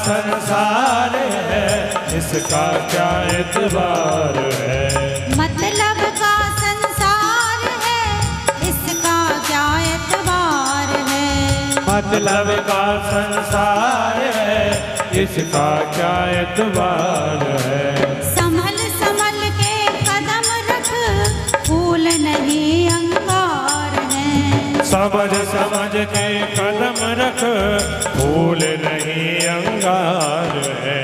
संसार है, इसका क्या एतबार है। मतलब का संसार है, इसका क्या एतबार है। मतलब का संसार है, इसका क्या एतबार है। संभल संभल के कदम रख, फूल नहीं अंगार है। समझ समझ के कदम रख, फूल नहीं अंगार है।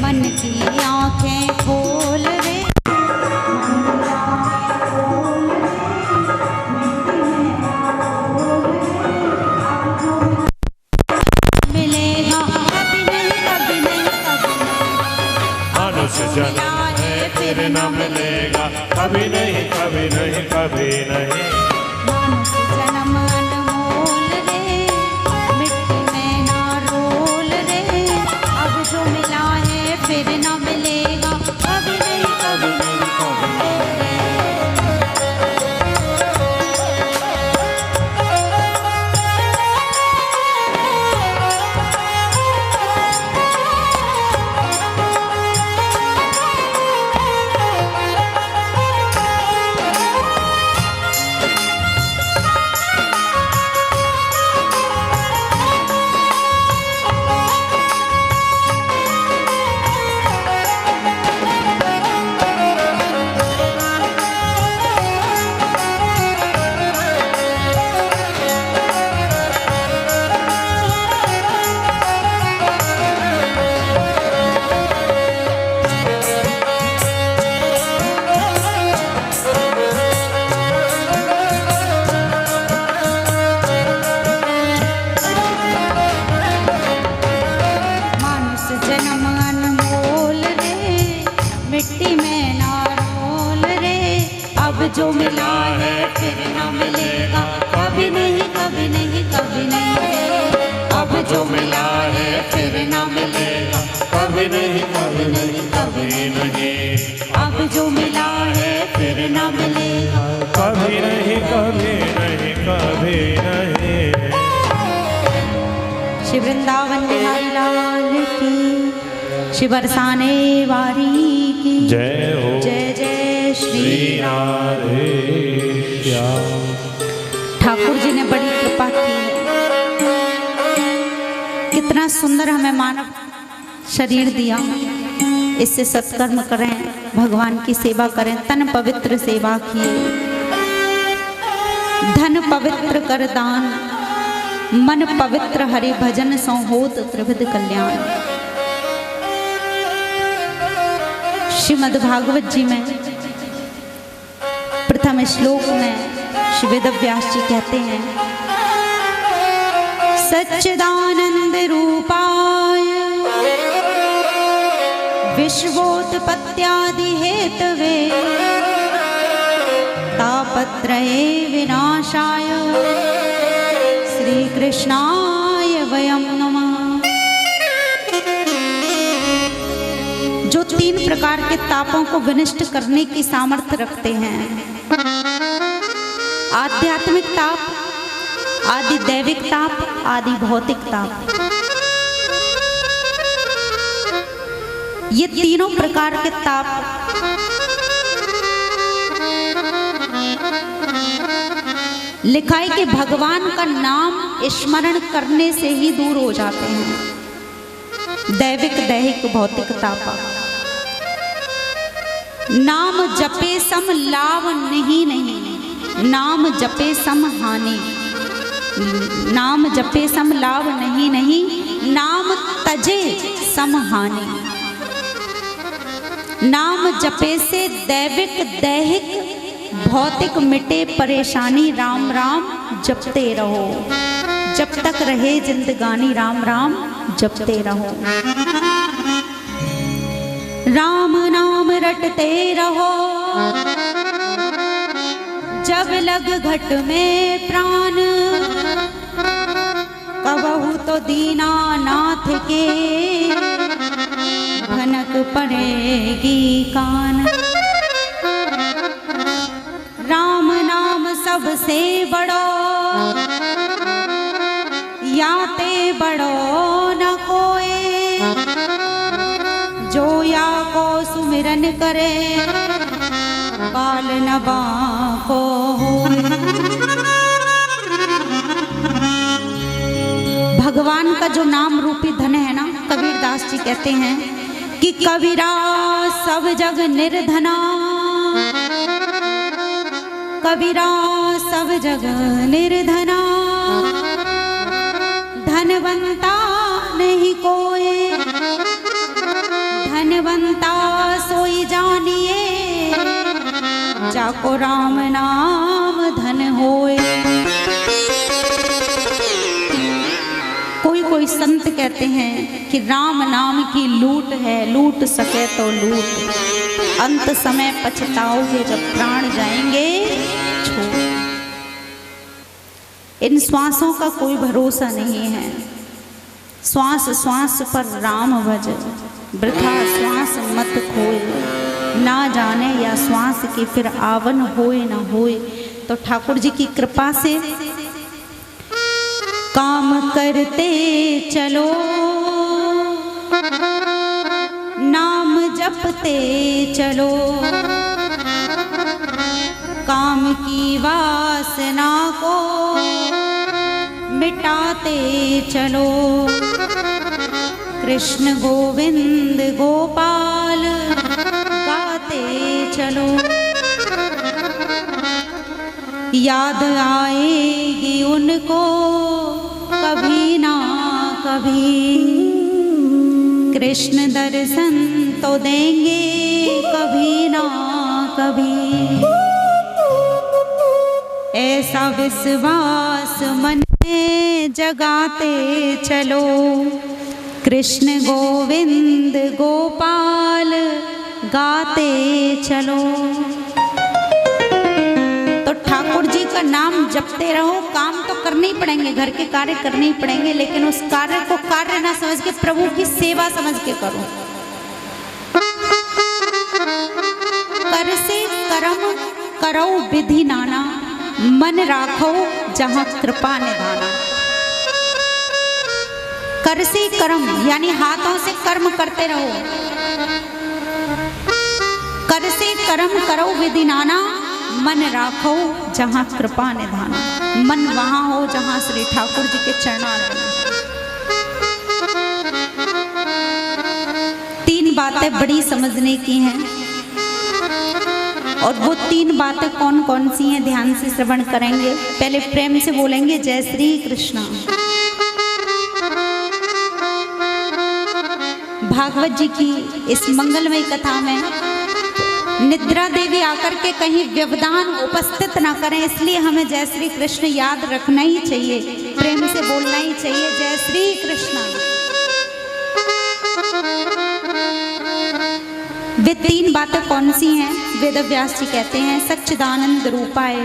मन की आंखें खोल रे, मिलेगा कभी नहीं, कभी नहीं, कभी नहीं। मनुष्य जन्म है फिर न मिलेगा, कभी नहीं, कभी नहीं, कभी नहीं। मनुष्य जन्म अनमोल रे, मिट्टी में ना रोल रे। अब जो मिला है फिर ना मिलेगा, कभी नहीं, कभी नहीं, कभी नहीं। मिट्टी में ना रोल रे। अब जो मिला है फिर ना मिलेगा, कभी नहीं, कभी नहीं, कभी नहीं। अब जो मिला है फिर ना मिलेगा, कभी नहीं, कभी नहीं, कभी नहीं। अब जो मिला है फिर ना मिलेगा, कभी नहीं, कभी नहीं, कभी नहीं। श्री वृंदावन बिहारी लाल की, श्री बरसाने वारी की जय हो। जय जय श्री राधे श्याम। ठाकुर जी ने बड़ी कृपा की है। कितना सुंदर हमें मानव शरीर दिया। इससे सत्कर्म करें, भगवान की सेवा करें, तन पवित्र सेवा किए, धन पवित्र कर दान, मन पवित्र हरि भजन सो होत त्रिविध कल्याण। श्रीमद् भागवत जी में प्रथम श्लोक में श्री वेद व्यास जी कहते हैं, सच्चिदानंद रूपाय विश्वोत्पत्त्यादि हेतवे तापत्रये विनाशाय श्री कृष्णाय वयं नमः। जो तीन प्रकार के तापों को विनष्ट करने की सामर्थ्य रखते हैं, आध्यात्मिक ताप, आदि दैविक ताप, आदि भौतिक ताप। ये तीनों प्रकार के ताप लिखा है कि भगवान का नाम स्मरण करने से ही दूर हो जाते हैं। दैविक, दैहिक, भौतिक ताप। नाम जपे सम लाभ नहीं, नाम जपे सम हानि। नाम जपे सम लाभ नहीं, नाम तजे सम हानि। नाम जपे से दैविक, दैहिक, भौतिक मिटे परेशानी। राम राम जपते रहो, जब तक रहे जिंदगानी। राम राम जपते रहो, राम नाम रटते रहो। जब लग घट में प्राण, कबहू तो दीनानाथ के भनक पड़ेगी कान। राम नाम सबसे बड़ो, याते बड़ो न कोई। मन करे बाल न बांको होए। भगवान का जो नाम रूपी धन है ना, कबीरदास जी कहते हैं कि कबीरा सब जग निर्धना, कबीरा सब जग निर्धना, धनवंता नहीं कोई, धनवंता सोई जानिए, जाको राम नाम धन होए। कोई कोई संत कहते हैं कि राम नाम की लूट है, लूट सके तो लूट, अंत समय पछताओगे जब प्राण जाएंगे छोड़। इन श्वासों का कोई भरोसा नहीं है, श्वास श्वास पर राम भज, वृथा श्वास मत खोए, ना जाने या श्वास की फिर आवन होए न होए। तो ठाकुर जी की कृपा से काम करते चलो, नाम जपते चलो, काम की वासना को मिटाते चलो, कृष्ण गोविंद गोपाल गाते चलो। याद आएगी उनको कभी ना कभी, कृष्ण दर्शन तो देंगे कभी ना कभी। ऐसा विश्वास मन में जगाते चलो, कृष्ण गोविंद गोपाल गाते चलो। तो ठाकुर जी का नाम जपते रहो। काम तो करने ही पड़ेंगे, घर के कार्य करने ही पड़ेंगे, लेकिन उस कार्य को कार्य ना समझ के प्रभु की सेवा समझ के करो। कर से कर्म करो विधि नाना, मन राखो जहाँ कृपा निधाना। कर से कर्म यानी हाथों से कर्म करते रहो। कर से कर्म करो विधि नाना, मन राखो जहाँ कृपा निधाना। मन वहाँ हो जहाँ श्री ठाकुर जी के चरणारविंद। तीन बातें बड़ी समझने की हैं, और वो तीन बातें कौन कौन सी हैं ध्यान से श्रवण करेंगे। पहले प्रेम से बोलेंगे जय श्री कृष्ण। भागवत जी की इस मंगलमय कथा में निद्रा देवी आकर के कहीं व्यवधान उपस्थित ना करें, इसलिए हमें जय श्री कृष्ण याद रखना ही चाहिए, प्रेम से बोलना ही चाहिए जय श्री कृष्ण। वे तीन बातें कौन सी हैं? वेद व्यास जी कहते हैं सच्चिदानंद रूपाय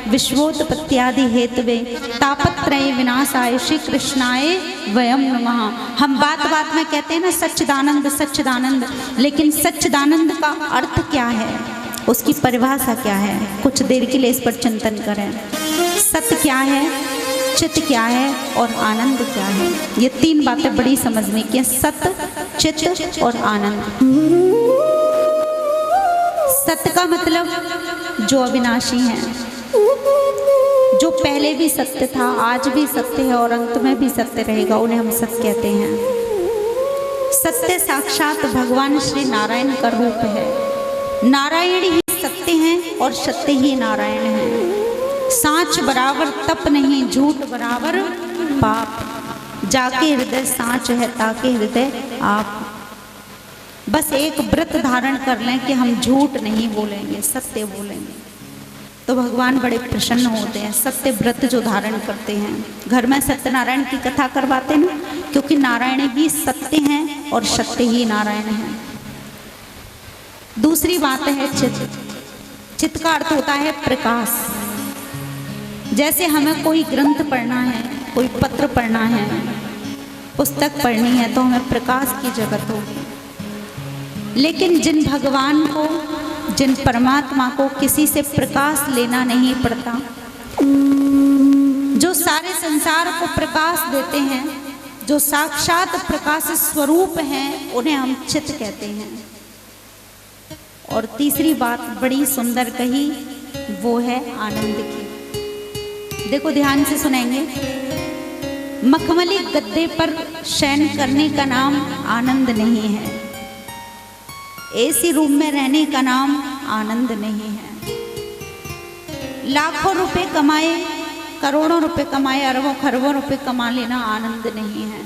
विश्वोत्पत्त्यादि हेतवे तापत्रय विनाशाय श्री कृष्णाय वयम नमः। हम बात बात में कहते हैं ना सच्चिदानंद सच्चिदानंद, लेकिन सच्चिदानंद का अर्थ क्या है, उसकी परिभाषा क्या है? कुछ देर के लिए इस पर चिंतन करें। सत्य क्या है, चित्त क्या है और आनंद क्या है? ये तीन बातें बड़ी समझने की हैं, सत्य चित्त और आनंद। सत्य का मतलब जो अविनाशी है, जो पहले भी सत्य था, आज भी सत्य है और अंत में भी सत्य रहेगा, उन्हें हम सत्य कहते हैं। सत्य साक्षात भगवान श्री नारायण का रूप है। नारायण ही सत्य हैं और सत्य ही नारायण हैं। सांच बराबर तप नहीं, झूठ बराबर पाप। जाके हृदय सांच है ताके हृदय आप। बस एक व्रत धारण कर लें कि हम झूठ नहीं बोलेंगे, सत्य बोलेंगे, तो भगवान बड़े प्रसन्न होते हैं। सत्य व्रत जो धारण करते हैं, घर में सत्यनारायण की कथा करवाते हैं ना, क्योंकि नारायण ही सत्य हैं और सत्य ही नारायण हैं। दूसरी बात है चित्त। चित्त का अर्थ होता है प्रकाश। जैसे हमें कोई ग्रंथ पढ़ना है, कोई पत्र पढ़ना है, पुस्तक पढ़नी है, तो हमें प्रकाश की जरूरत होगी। लेकिन जिन भगवान को, जिन परमात्मा को किसी से प्रकाश लेना नहीं पड़ता, जो सारे संसार को प्रकाश देते हैं, जो साक्षात प्रकाश स्वरूप हैं, उन्हें हम चित्त कहते हैं। और तीसरी बात बड़ी सुंदर कही, वो है आनंद की। देखो ध्यान से सुनेंगे। मखमली गद्दे पर शयन करने का नाम आनंद नहीं है, एसी रूम में रहने का नाम आनंद नहीं है, लाखों रुपए कमाए, करोड़ों रुपए कमाए, अरबों खरबों रुपए कमा लेना आनंद नहीं है,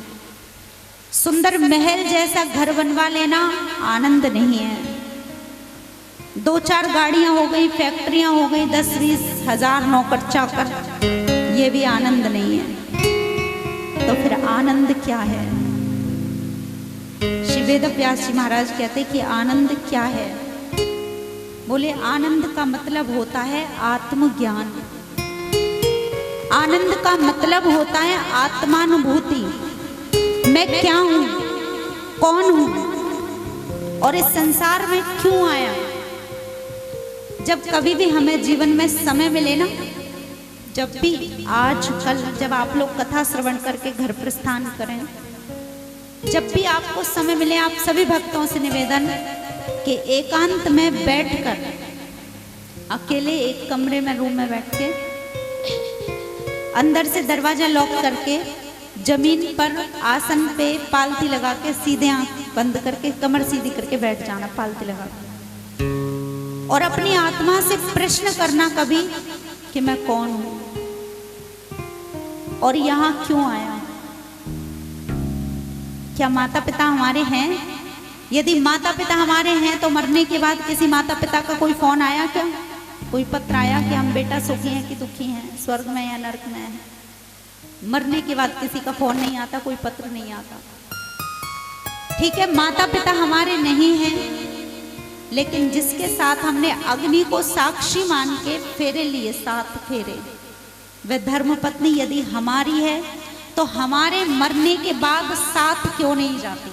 सुंदर महल जैसा घर बनवा लेना आनंद नहीं है, 2-4 गाड़ियां हो गई, फैक्ट्रियां हो गई, 10-20 हजार नौकर चाकर, ये भी आनंद नहीं है। तो फिर आनंद क्या है? श्री वेद व्यास जी महाराज कहते कि आनंद क्या है? बोले आनंद का मतलब होता है आत्मज्ञान, आनंद का मतलब होता है आत्मानुभूति। मैं क्या हूं, कौन हूं और इस संसार में क्यों आया। जब कभी भी हमें जीवन में समय मिले ना, जब भी आज कल जब आप लोग कथा श्रवण करके घर प्रस्थान करें, जब भी आपको समय मिले, आप सभी भक्तों से निवेदन कि एकांत में बैठकर अकेले एक कमरे में रूम में बैठ के अंदर से दरवाजा लॉक करके जमीन पर आसन पे पालती लगा के सीधे आंख बंद करके कमर सीधी करके बैठ जाना, पालती लगा के, और अपनी आत्मा से प्रश्न करना कभी कि मैं कौन हूं और यहां क्यों आया। क्या माता पिता हमारे हैं? यदि माता पिता हमारे हैं तो मरने के बाद किसी माता पिता का कोई फोन आया क्या? कोई पत्र आया कि हम बेटा सुखी हैं कि दुखी हैं, स्वर्ग में या नरक में है? मरने के बाद किसी का फोन नहीं आता, कोई पत्र नहीं आता। ठीक है, माता पिता हमारे नहीं हैं, लेकिन जिसके साथ हमने अग्नि को साक्षी मान के फेरे लिए, 7 फेरे, वह धर्मपत्नी यदि हमारी है तो हमारे मरने के बाद साथ क्यों नहीं जाती?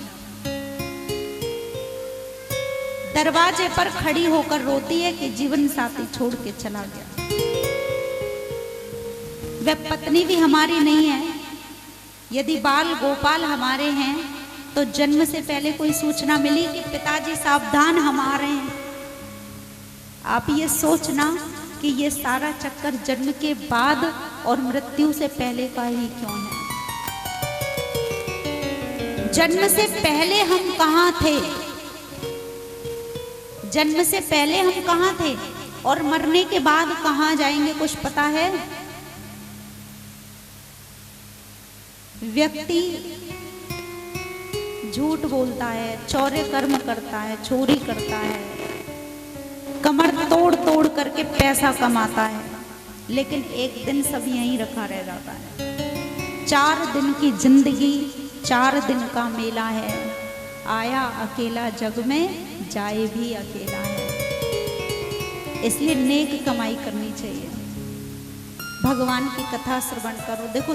दरवाजे पर खड़ी होकर रोती है कि जीवन साथी छोड़ के चला गया। वह पत्नी भी हमारी नहीं है। यदि बाल गोपाल हमारे हैं तो जन्म से पहले कोई सूचना मिली कि पिताजी सावधान हम आ रहे हैं। आप ये सोचना कि ये सारा चक्कर जन्म के बाद और मृत्यु से पहले का ही क्यों है? जन्म से पहले हम कहां थे? जन्म से पहले हम कहां थे और मरने के बाद कहां जाएंगे, कुछ पता है? व्यक्ति झूठ बोलता है, चौरे कर्म करता है, चोरी करता है, कमर तोड़ तोड़ करके पैसा कमाता है, लेकिन एक दिन सब यहीं रखा रह जाता है। 4 दिन की जिंदगी 4 दिन का मेला है, आया अकेला जग में जाए भी अकेला है। इसलिए नेक कमाई करनी चाहिए, भगवान की कथा श्रवण करो। देखो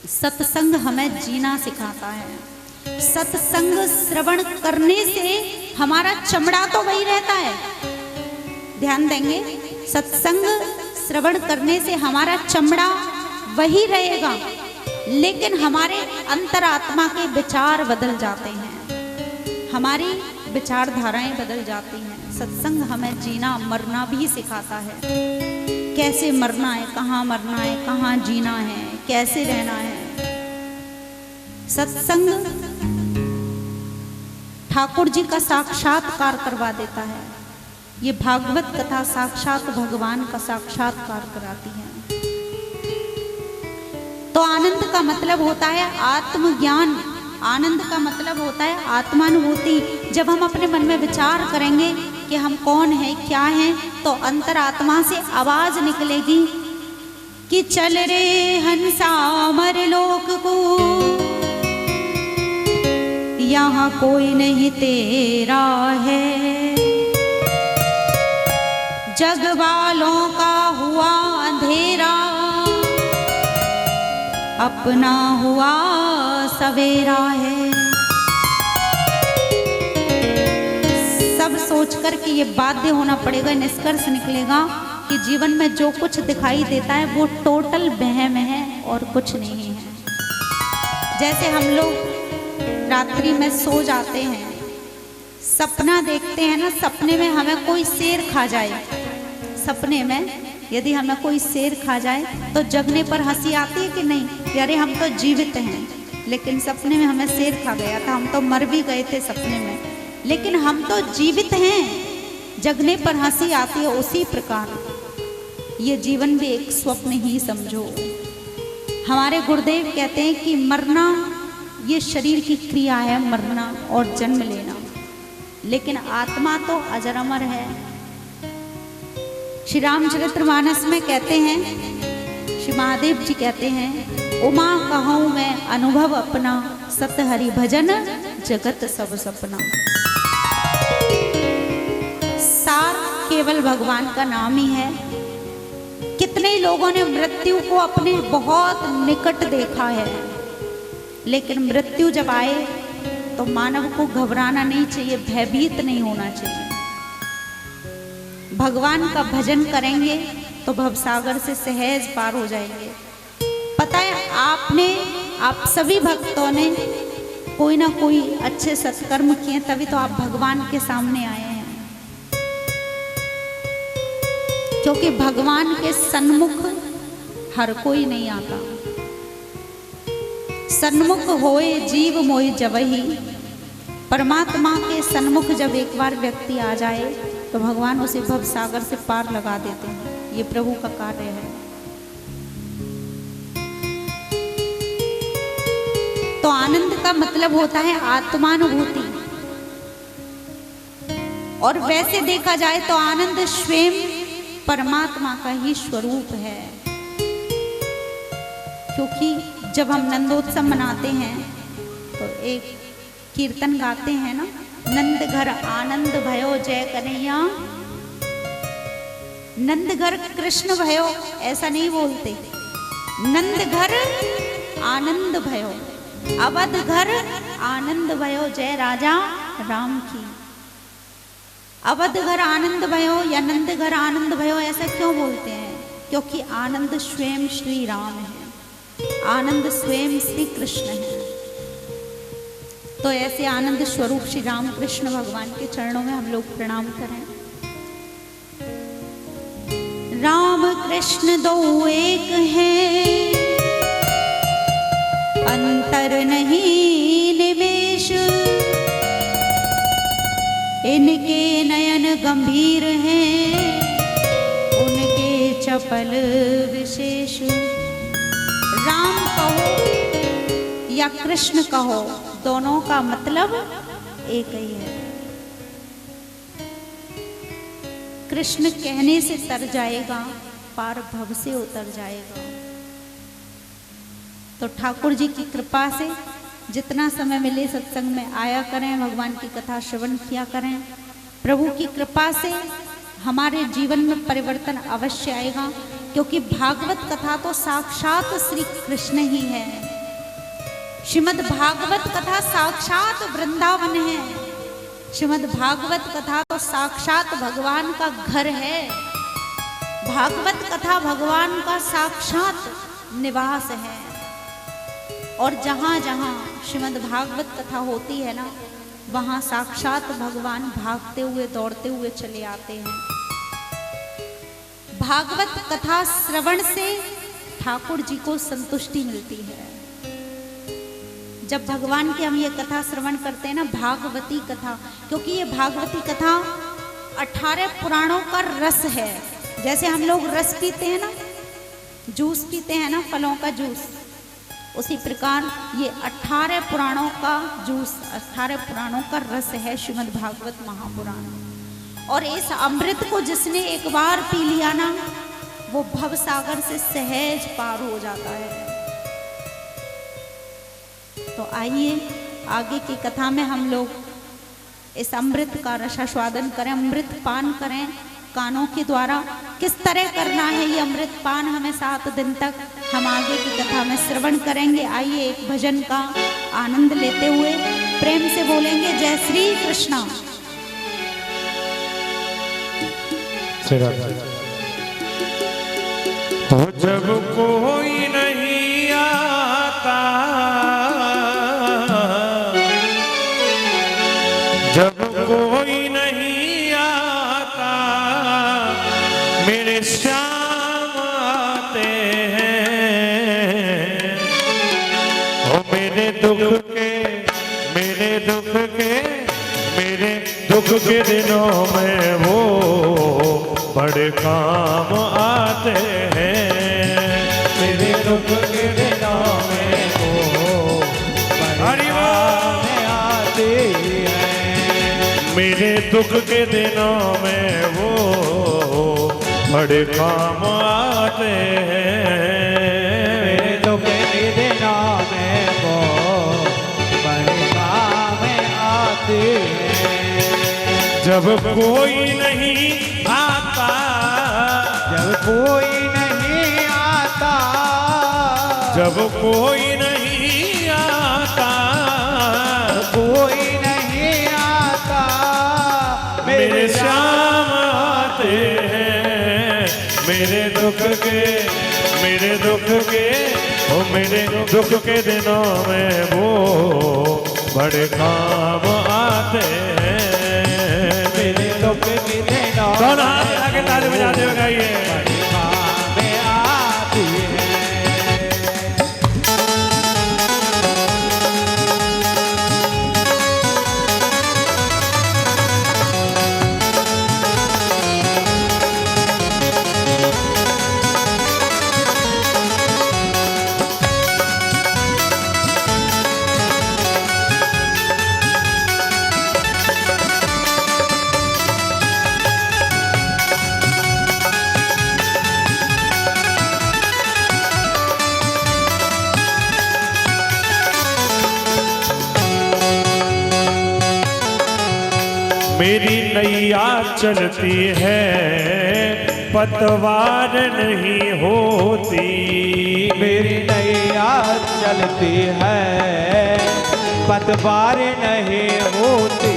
सत्संग हमें जीना सिखाता है। सत्संग श्रवण करने से हमारा चमड़ा तो वही रहता है, ध्यान देंगे, सत्संग श्रवण करने से हमारा चमड़ा वही रहेगा, लेकिन हमारे अंतरात्मा के विचार बदल जाते हैं, हमारी विचारधाराएं बदल जाती हैं। सत्संग हमें जीना मरना भी सिखाता है, कैसे मरना है, कहाँ मरना है, कहाँ जीना है, कैसे रहना है। सत्संग ठाकुर जी का साक्षात्कार करवा देता है। ये भागवत कथा साक्षात भगवान का साक्षात्कार कराती है। तो आनंद का मतलब होता है आत्मज्ञान, आनंद का मतलब होता है आत्मानुभूति। जब हम अपने मन में विचार करेंगे कि हम कौन हैं, क्या हैं, तो अंतरात्मा से आवाज निकलेगी कि चल रे हंसा अमर लोक को, यहाँ कोई नहीं तेरा है, जग वालों का हुआ अंधेरा, अपना हुआ सवेरा है। सब सोचकर कि ये बाध्य होना पड़ेगा, निष्कर्ष निकलेगा कि जीवन में जो कुछ दिखाई देता है वो टोटल वहम है और कुछ नहीं है। जैसे हम लोग रात्रि में सो जाते हैं, सपना देखते हैं ना, सपने में हमें कोई शेर खा जाए, सपने में यदि हमें कोई शेर खा जाए तो जगने पर हंसी आती है कि नहीं, यारे हम तो जीवित हैं, लेकिन सपने में हमें शेर खा गया था, हम तो मर भी गए थे सपने में, लेकिन हम तो जीवित हैं, जगने पर हंसी आती है। उसी प्रकार ये जीवन भी एक स्वप्न ही समझो। हमारे गुरुदेव कहते हैं कि मरना ये शरीर की क्रिया है, मरना और जन्म लेना, लेकिन आत्मा तो अजर अमर है। श्री रामचरितमानस में कहते हैं, श्री महादेव जी कहते हैं, उमा कहूँ मैं अनुभव अपना, सत हरि भजन जगत सब सपना। सार केवल भगवान का नाम ही है। कितने लोगों ने मृत्यु को अपने बहुत निकट देखा है, लेकिन मृत्यु जब आए तो मानव को घबराना नहीं चाहिए, भयभीत नहीं होना चाहिए। भगवान का भजन करेंगे तो भवसागर से सहज पार हो जाएंगे। पता है आप सभी भक्तों ने कोई ना कोई अच्छे सत्कर्म किए, तभी तो आप भगवान के सामने आए हैं, क्योंकि भगवान के सन्मुख हर कोई नहीं आता। सन्मुख होए जीव मोहि जबहि, परमात्मा के सन्मुख जब एक बार व्यक्ति आ जाए तो भगवान उसे भव सागर से पार लगा देते हैं। ये प्रभु का कार्य है। तो आनंद का मतलब होता है आत्मानुभूति, और वैसे देखा जाए तो आनंद स्वयं परमात्मा का ही स्वरूप है। क्योंकि जब हम नंदोत्सव मनाते हैं तो एक कीर्तन गाते हैं ना, नंद घर आनंद भयो जय कन्हैया, नंद घर कृष्ण भयो, ऐसा नहीं बोलते, नंद घर आनंद भयो, अवध घर आनंद भयो जय राजा राम की। अवध घर आनंद भयो या नंद घर आनंद भयो ऐसा क्यों बोलते हैं? क्योंकि आनंद स्वयं श्री राम है, आनंद स्वयं श्री कृष्ण है। तो ऐसे आनंद स्वरूप श्री राम कृष्ण भगवान के चरणों में हम लोग प्रणाम करें। राम कृष्ण दो एक हैं, अंतर नहीं निमेष, इनके नयन गंभीर हैं, उनके चपल विशेष। राम कहो या कृष्ण कहो, दोनों का मतलब एक ही है। कृष्ण कहने से तर जाएगा, पार भव से उतर जाएगा। तो ठाकुर जी की कृपा से जितना समय मिले सत्संग में आया करें, भगवान की कथा श्रवण किया करें। प्रभु की कृपा से हमारे जीवन में परिवर्तन अवश्य आएगा, क्योंकि भागवत कथा तो साक्षात श्री कृष्ण ही है। श्रीमद् भागवत कथा साक्षात वृंदावन है। श्रीमद् भागवत कथा तो साक्षात भगवान का घर है। भागवत कथा भगवान का साक्षात निवास है। और जहाँ जहाँ श्रीमद् भागवत कथा होती है ना, वहाँ साक्षात भगवान भागते हुए दौड़ते हुए चले आते हैं। भागवत कथा श्रवण से ठाकुर जी को संतुष्टि मिलती है। जब भगवान की हम ये कथा श्रवण करते हैं ना, भागवती कथा, क्योंकि ये भागवती कथा 18 पुराणों का रस है। जैसे हम लोग रस पीते हैं ना, जूस पीते हैं ना, फलों का जूस, उसी प्रकार ये 18 पुराणों का जूस, 18 पुराणों का रस है श्रीमद् भागवत महापुराण। और इस अमृत को जिसने एक बार पी लिया ना, वो भव सागर से सहज पार हो जाता है। तो आइए आगे की कथा में हम लोग इस अमृत का रसास्वादन करें, अमृत पान करें कानों के द्वारा। किस तरह करना है ये अमृत पान, हमें 7 दिन तक हम आगे की कथा में श्रवण करेंगे। आइए एक भजन का आनंद लेते हुए प्रेम से बोलेंगे जय श्री कृष्णा। जब कोई नहीं आता, जब कोई मेरे श्याम आते हैं, ओ मेरे दुख के, मेरे दुख के, मेरे दुख के दिनों में वो बड़े काम आते हैं। मेरे दुख के दिनों में वो बड़े काम आते हैं। मेरे दुख के दिनों में वो बड़े काम आते हैं। मेरे दुख के दिनों में वो बड़े काम आते हैं। जब कोई नहीं आता, जब कोई नहीं आता, जब कोई नहीं आता, कोई नहीं आता, मेरे श्याम आते हैं। मेरे दुख के, मेरे दुख के, ओ मेरे दुख के दिनों में वो बड़े काम आते हैं। मेरे दुख के दिनों दोनों हाथ आगे ताली बजाते हुए गाइए। बड़े काम आती है। मेरी नैया चलती है, पतवार नहीं होती। मेरी नैया चलती है, पतवार नहीं होती।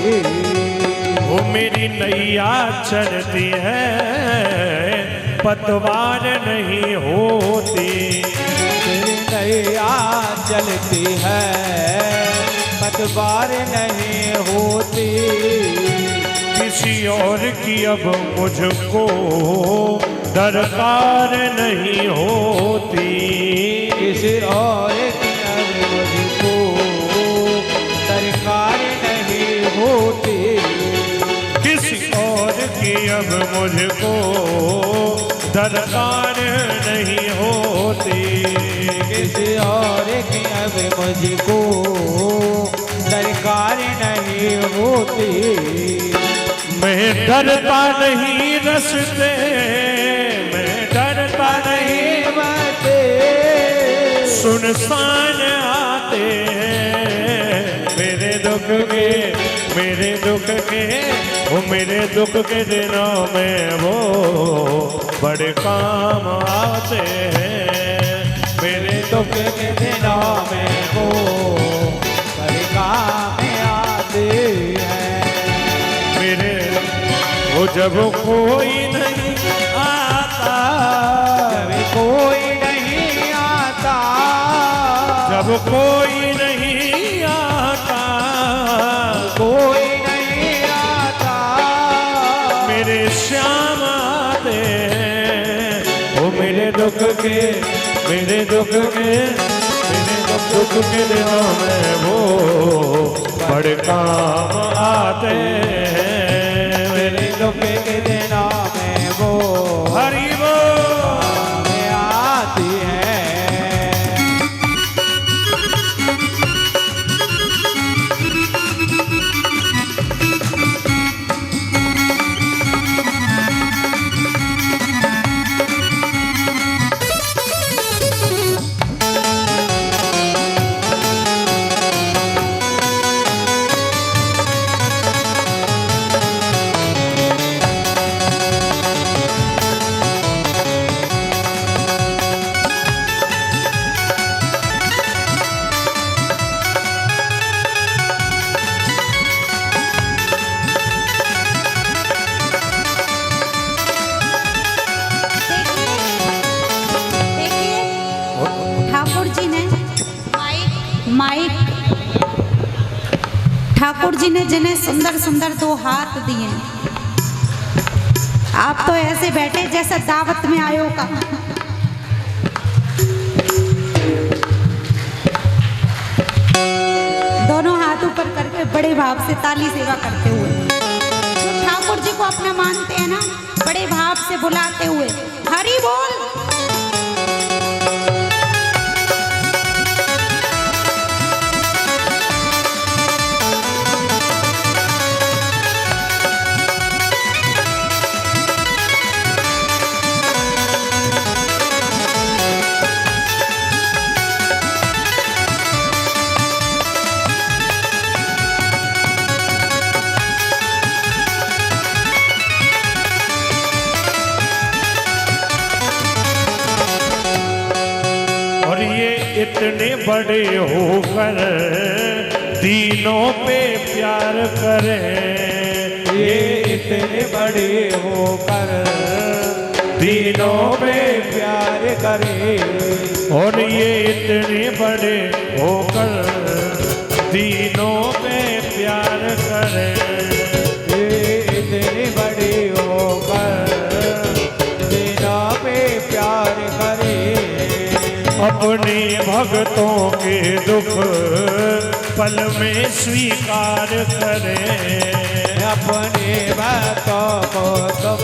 वो मेरी नैया चलती है, पतवार नहीं होती। मेरी नैया चलती है, पतवार नहीं होती। किसी और की अब मुझको दरकार नहीं होती। किसी और की अब मुझको दरकार नहीं होती। किसी और की अब मुझको दरकार नहीं होती। किसी और की अब मुझको दरकार नहीं होती। मैं डरता नहीं रस्ते, मैं डरता नहीं बाते सुनसान आते हैं। मेरे दुख के, मेरे दुख के, वो मेरे दुख के दिनों में वो बड़े काम आते हैं। मेरे दुख के दिनों में वो बड़े काम आते हैं। मेरे वो जब कोई नहीं आता, जब कोई नहीं आता, जब कोई नहीं आता, कोई नहीं आता, मेरे श्याम आते हैं। वो मेरे दुख के, मेरे दुख के, मेरे दुख के दिनों में वो बड़े काम आते हैं। मेरे दुख के दिनों में वो हरि बोल। में आती है। ठाकुर जी ने जिन्हें सुंदर सुंदर दो हाथ दिए, आप तो ऐसे बैठे जैसे दावत में आयो का। दोनों हाथ ऊपर करके बड़े भाव से ताली सेवा करते हुए तो ठाकुर जी को अपना मानते हैं ना, बड़े भाव से बुलाते हुए हरि बोल। इतने बड़े होकर तीनों पे प्यार करें, ये इतने बड़े होकर तीनों पे प्यार करे। और ये इतने बड़े होकर तीनों पे प्यार करें, ये इतने बड़े होकर तीनों पे प्यार करे। अपने भक्तों के दुख पल में स्वीकार करें, अपने भक्तों को तुम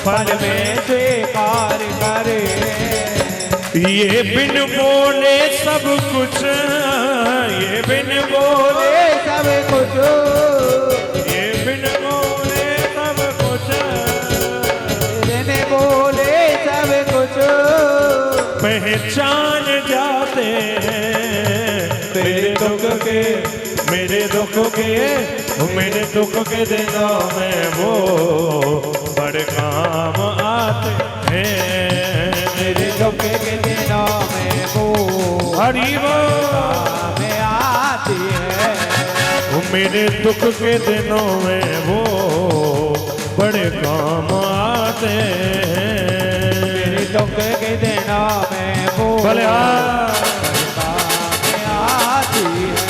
पल में स्वीकार करे। ये बिन बोले सब कुछ, ये बिन बोले सब कुछ, ये बिन बोले सब कुछ, बिन बोले सब कुछ पहचान जाते हैं मेरे दुख के, मेरे दुख के, मेरे दुख के दिनों में वो बड़े काम आते हैं। मेरे दुख के दिनों में वो हरि बोल में आती है। मेरे दुख के दिनों में वो बड़े काम आते हैं। दुख के दिनों में वो भले काम आती है।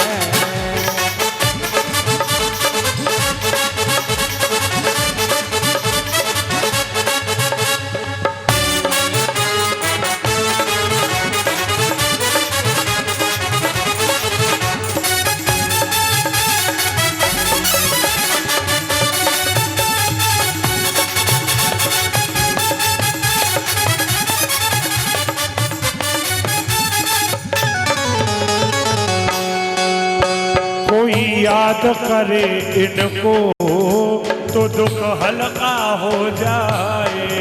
याद करे इनको तो दुख हल्का हो जाए,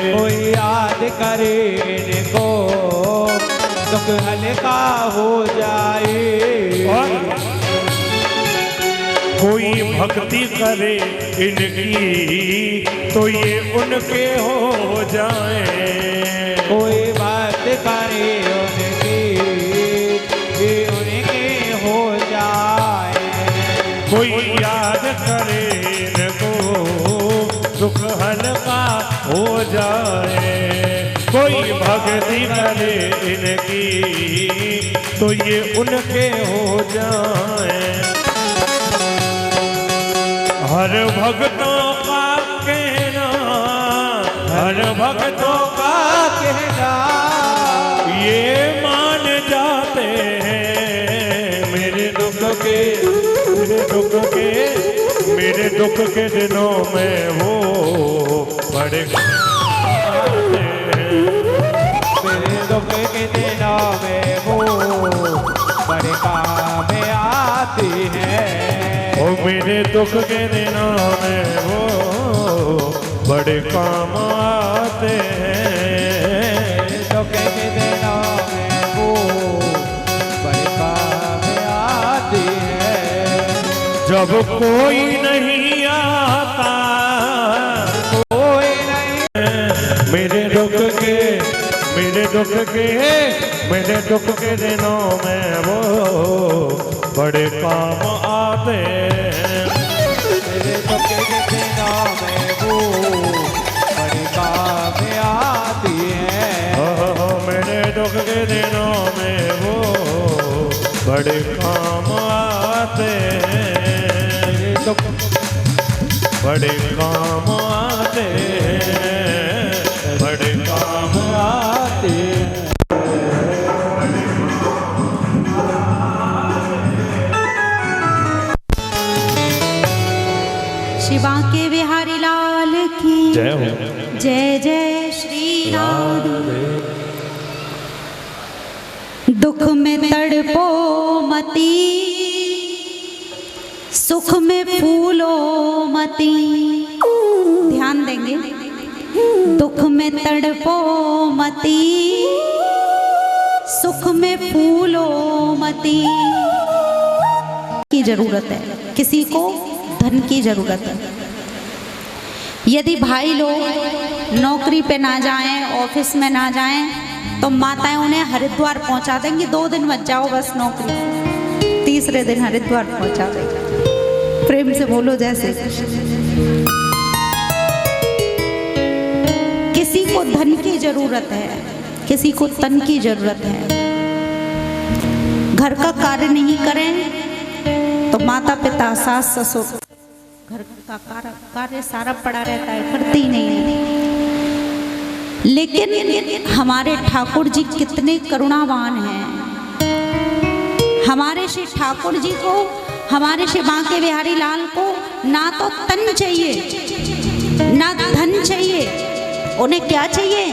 कोई याद करे इनको दुख हल्का हो जाए। और कोई भक्ति करे इनकी तो ये उनके हो जाए, कोई बात करे उनकी ये उनके हो जाए। कोई याद करे इनको दुख हल्का हो जाए, कोई भक्ति करे इनकी तो ये उनके हो जाए। हर भक्तों का कहना, हर भक्तों का कहना ये मान जाते हैं मेरे दुख के, मेरे दुख के, मेरे दुख के दिनों में वो बड़े आते हैं। मेरे दुख के दिनों में वो बड़े काम आती है। ओ मेरे दुख के दिनों में वो बड़े काम आते हैं। दुख के दिनों में वो बड़े काम आती है। जब कोई नहीं आता, कोई नहीं मेरे दुख के, मेरे दुख के, मेरे दुख के दिनों में वो बड़े काम आते हैं। मेरे दुख के दिनों में वो बड़े काम आती है। मेरे दुख के दिनों में वो बड़े काम आते हैं, मेरे दुख बड़े काम आते जय जय श्री राम। दुख में तड़पो मती, सुख में फूलो मती। ध्यान देंगे, दुख में तड़पो मती, सुख में फूलो मती। की जरूरत है, किसी को धन की जरूरत है। यदि भाई लोग नौकरी पे ना जाएं, ऑफिस में ना जाएं, तो माताएं उन्हें हरिद्वार पहुंचा देंगी। 2 दिन मत जाओ बस नौकरी, तीसरे दिन हरिद्वार पहुंचा देंगे। प्रेम से बोलो जैसे। किसी को धन की जरूरत है, किसी को तन की जरूरत है। घर का कार्य नहीं करें तो माता पिता, सास ससुर, घर का कार्य सारा पड़ा रहता है, करते ही नहीं है। लेकिन हमारे ठाकुर जी कितने करुणावान हैं। हमारे श्री ठाकुर जी को, हमारे श्री बांके बिहारी लाल को ना तो तन चाहिए ना धन चाहिए, उन्हें क्या चाहिए?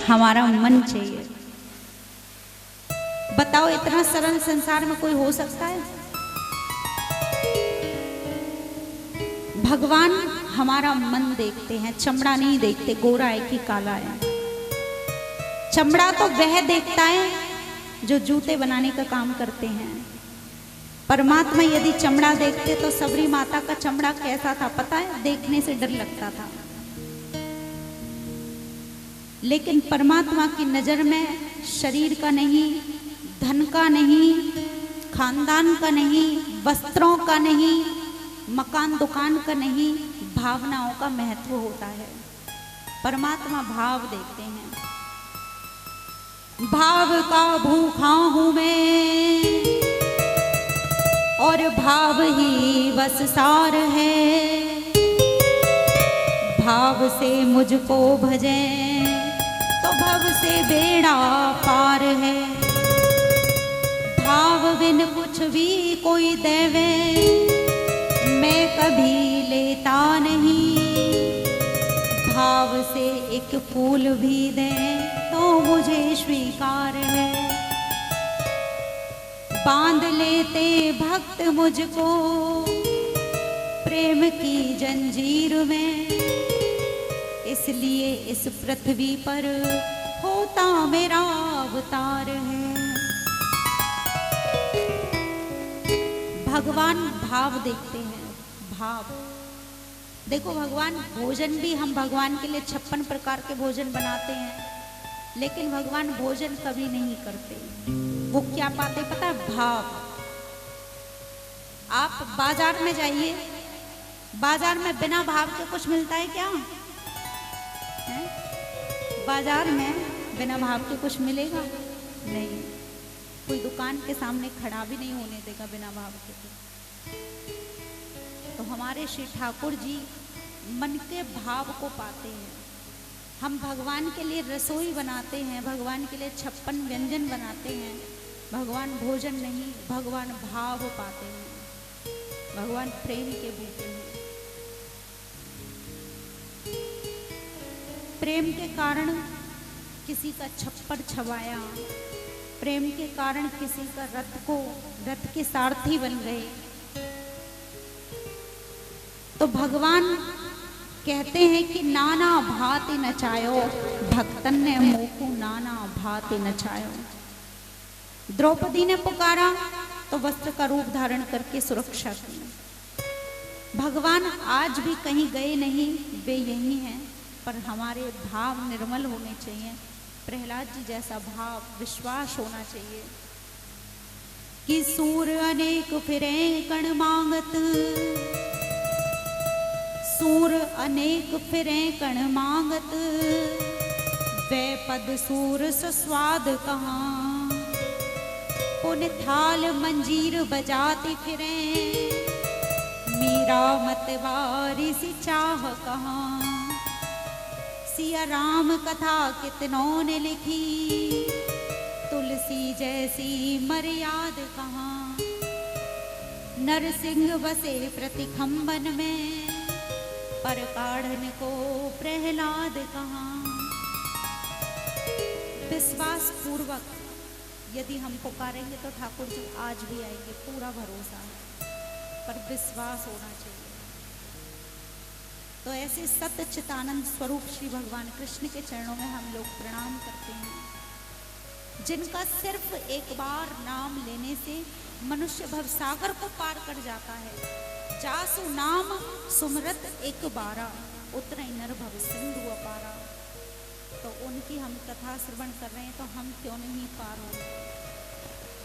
हमारा मन चाहिए। बताओ, इतना सरल संसार में कोई हो सकता है? भगवान हमारा मन देखते हैं, चमड़ा नहीं देखते, गोरा है कि काला है। चमड़ा तो वह देखता है जो जूते बनाने का काम करते हैं। परमात्मा यदि चमड़ा देखते तो सबरी माता का चमड़ा कैसा था पता है? देखने से डर लगता था। लेकिन परमात्मा की नजर में शरीर का नहीं, धन का नहीं, खानदान का नहीं, वस्त्रों का नहीं, मकान दुकान का नहीं, भावनाओं का महत्व होता है। परमात्मा भाव देखते हैं। भाव का भूखा हूं मैं और भाव ही बस सार है। भाव से मुझको भजे तो भव से बेड़ा पार है। भाव बिन कुछ भी कोई देवे मैं कभी लेता नहीं। भाव से एक फूल भी दे तो मुझे स्वीकार है। बांध लेते भक्त मुझको प्रेम की जंजीर में, इसलिए इस पृथ्वी पर होता मेरा अवतार है। भगवान भाव देखते हैं। भाव देखो, भगवान भोजन भी, हम भगवान के लिए 56 प्रकार के भोजन बनाते हैं, लेकिन भगवान भोजन कभी नहीं करते। वो क्या पाते पता है? भाव। आप बाजार में जाइए, बाजार में बिना भाव के कुछ मिलता है क्या? है? बाजार में बिना भाव के कुछ मिलेगा नहीं। कोई दुकान के सामने खड़ा भी नहीं होने देगा बिना भाव के। तो हमारे श्री ठाकुर जी मन के भाव को पाते हैं। हम भगवान के लिए रसोई बनाते हैं, भगवान के लिए 56 व्यंजन बनाते हैं। भगवान भोजन नहीं, भगवान भाव पाते हैं। भगवान प्रेम के भूखे हैं। प्रेम के कारण किसी का छप्पर छवाया, प्रेम के कारण किसी का रथ के सारथी बन गए। तो भगवान कहते हैं कि नाना भांति नचायो, भक्तन ने मोकू नाना भांति नचायो। द्रौपदी ने पुकारा तो वस्त्र का रूप धारण करके सुरक्षा की। भगवान आज भी कहीं गए नहीं, वे यही हैं, पर हमारे भाव निर्मल होने चाहिए। प्रहलाद जी जैसा भाव, विश्वास होना चाहिए कि सूर अनेक फिरे कण मांगत, सूर अनेक फिरे कण मांगत, वे पद सूर सुस्वाद कहाँ। पुन थाल मंजीर बजाती फिरे, मीरा मतवारी सी चाह कहाँ। सिया राम कथा कितनों ने लिखी, तुलसी जैसी मर्याद कहाँ। नरसिंह बसे प्रतिखंबन में, पर काढ़न को प्रहलाद कहाँ। विश्वास पूर्वक यदि हम पुकारेंगे तो ठाकुर जी आज भी आएंगे, पूरा भरोसा है, पर विश्वास होना चाहिए। तो ऐसे सत्य चितानंद स्वरूप श्री भगवान कृष्ण के चरणों में हम लोग प्रणाम करते हैं, जिनका सिर्फ एक बार नाम लेने से मनुष्य भवसागर को पार कर जाता है। जासु नाम सुमरत एक बारा, उतरे नर भव सिंधु अपारा। तो उनकी हम कथा श्रवण कर रहे हैं, तो हम क्यों नहीं पार होंगे,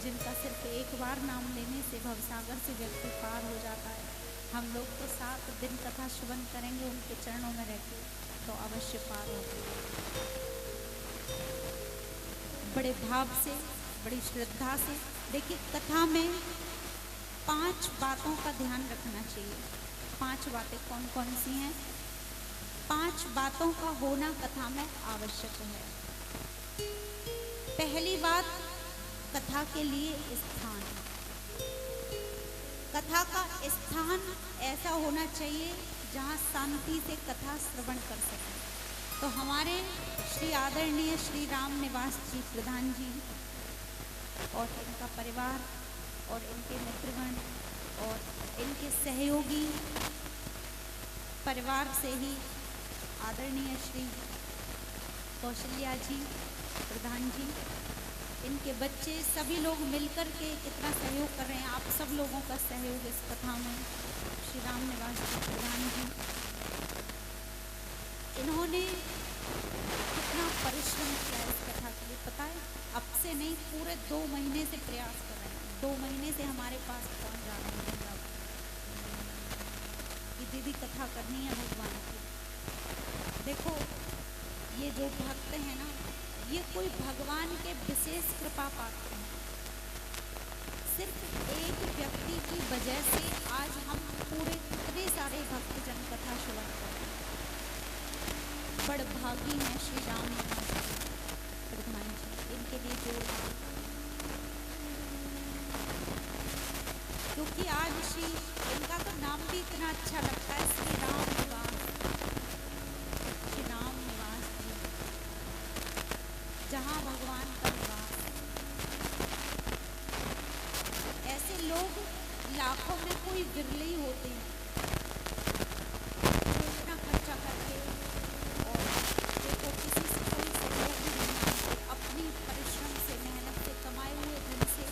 जिनका सिर्फ एक बार नाम लेने से भवसागर से व्यक्ति पार हो जाता है। हम लोग तो 7 दिन कथा श्रवण करेंगे उनके चरणों में रहकर, तो अवश्य पार होंगे। बड़े भाव से, बड़ी श्रद्धा से देखिए, कथा में 5 बातों का ध्यान रखना चाहिए। 5 बातें कौन कौन सी हैं? 5 बातों का होना कथा में आवश्यक है। पहली बात, कथा के लिए स्थान। कथा का स्थान ऐसा होना चाहिए जहाँ शांति से कथा श्रवण कर सकें। तो हमारे श्री आदरणीय श्री राम निवास जी प्रधान जी और इनका परिवार और इनके मित्रगण और इनके सहयोगी परिवार से ही आदरणीय श्री कौशल्या जी प्रधान जी, इनके बच्चे, सभी लोग मिलकर के कितना सहयोग कर रहे हैं। आप सब लोगों का सहयोग इस कथा में। श्री राम निवास जी प्रधान जी, इन्होंने कितना परिश्रम किया इस कथा के लिए, पता है? अब से नहीं, पूरे 2 महीने से प्रयास कर रहे हैं। 2 महीने से हमारे पास पहुंच जा रहे हैं कि दीदी कथा करनी है भगवान की। देखो, ये जो भक्त हैं ना, ये कोई भगवान के विशेष कृपा पात्र हैं। सिर्फ एक व्यक्ति की वजह से आज हम पूरे कितने सारे भक्तजन कथा श्रवण कर रहे हैं। बड़ भागी हैं श्री राम प्रधान जी, इनके लिए जोर, क्योंकि आज श्री, इनका तो नाम भी इतना अच्छा लगता है, श्री राम निवास, श्री राम निवास जी, जहाँ भगवान का निवास। ऐसे लोग लाखों में कोई विरले ही होते हैं जो इतना खर्चा करके और देखो किसी से कोई सहयोग भी नहीं मांगते, अपनी परिश्रम से, मेहनत से, कमाए हुए धन से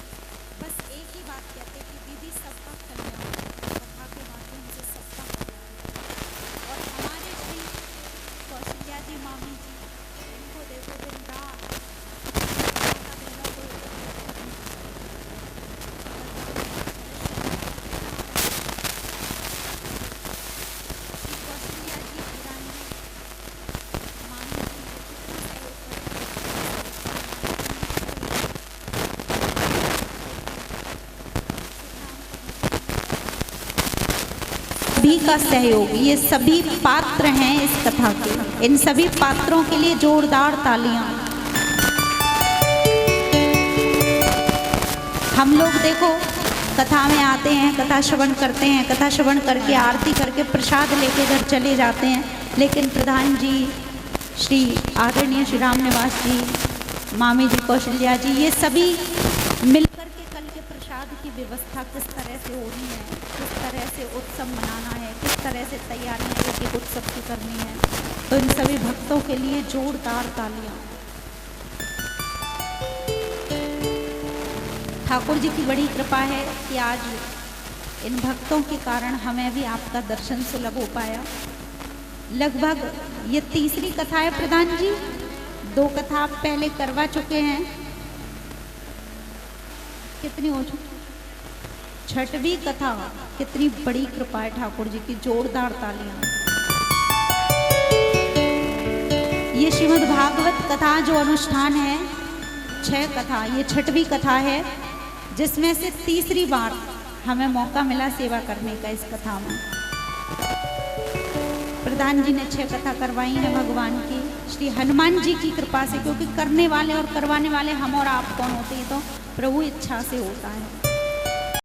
बस एक ही बात कहते कि दीदी सबका कल्याण, कथा के माध्यम से सबका कल्याण। और हमारे श्री कौशल्या जी मामी जी, इनको देखो दिन रात सभी का सहयोग, ये सभी पात्र हैं इस कथा के। इन सभी पात्रों के लिए जोरदार तालियां। हम लोग देखो कथा में आते हैं, कथा श्रवण करते हैं, कथा श्रवण करके आरती करके प्रसाद लेके घर चले जाते हैं, लेकिन प्रधान जी श्री आदरणीय श्री राम निवास जी, मामी जी कौशल्या जी, ये सभी मिलकर के कल के प्रसाद की व्यवस्था किस तरह से हो रही है, किस तरह से उत्सव मनाना है, किस तरह से तैयारियां एक एक उत्सव की करनी है। तो इन सभी भक्तों के लिए जोरदार तालियां। ठाकुर जी की बड़ी कृपा है कि आज इन भक्तों के कारण हमें भी आपका दर्शन सुलभ हो पाया। लगभग ये 3री कथा है प्रधान जी, 2 कथा आप पहले करवा चुके हैं। कितनी हो चुकी? 6वीं कथा। कितनी बड़ी कृपा है ठाकुर जी की, जोरदार तालियां। ये श्रीमद् भागवत कथा जो अनुष्ठान है, 6 कथा, ये 6वीं कथा है, जिसमें से 3री बार हमें मौका मिला सेवा करने का इस कथा में। प्रधान जी ने 6 कथा करवाई है भगवान की, श्री हनुमान जी की कृपा से, क्योंकि करने वाले और करवाने वाले हम और आप कौन होते हैं, तो प्रभु इच्छा से होता है।